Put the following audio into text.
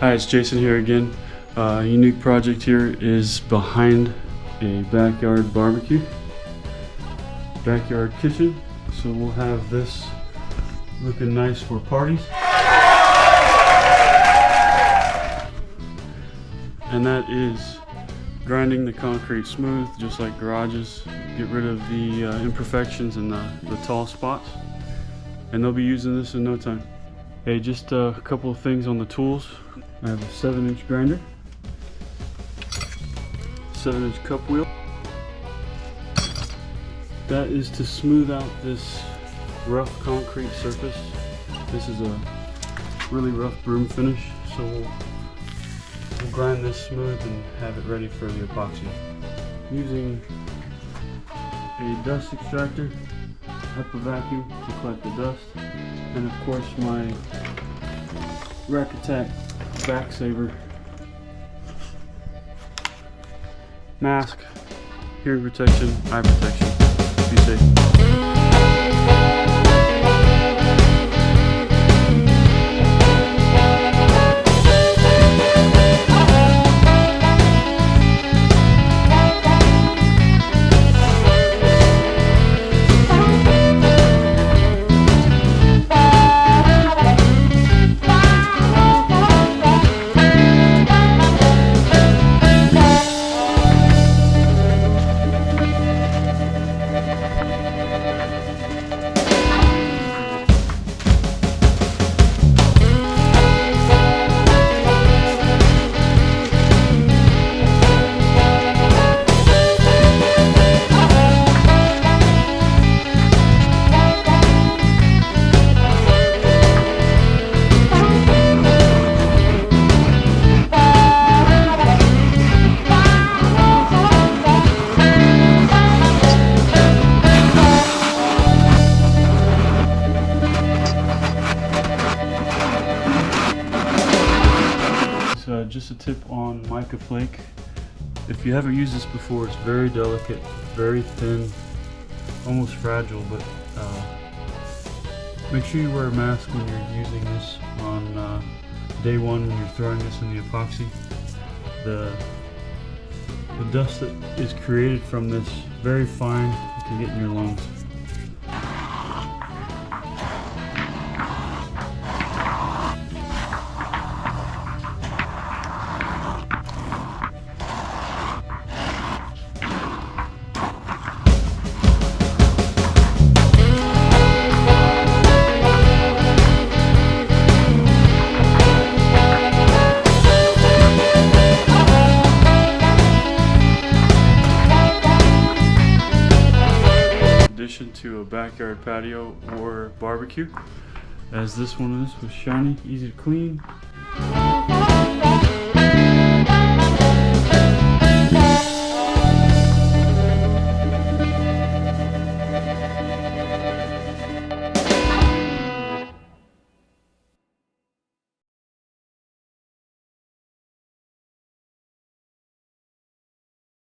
Hi, it's Jason here again. Unique project here is behind a backyard barbecue, backyard kitchen. So we'll have this looking nice for parties. And that is grinding the concrete smooth, just like garages. Get rid of the imperfections and the tall spots. And they'll be using this in no time. Hey, just a couple of things on the tools. I have a 7-inch grinder, 7-inch cup wheel. That is to smooth out this rough concrete surface. This is a really rough broom finish, so we'll grind this smooth and have it ready for the epoxy. Using a dust extractor, HEPA vacuum to collect the dust, and of course my Rack Attack back saver mask, hearing protection, eye protection. Be safe. Just a tip on mica flake. If you haven't used this before, it's very delicate, very thin, almost fragile, but make sure you wear a mask when you're using this on day one when you're throwing this in the epoxy. The dust that is created from this, very fine, it can get in your lungs. To a backyard patio or barbecue, as this one is, was shiny, easy to clean,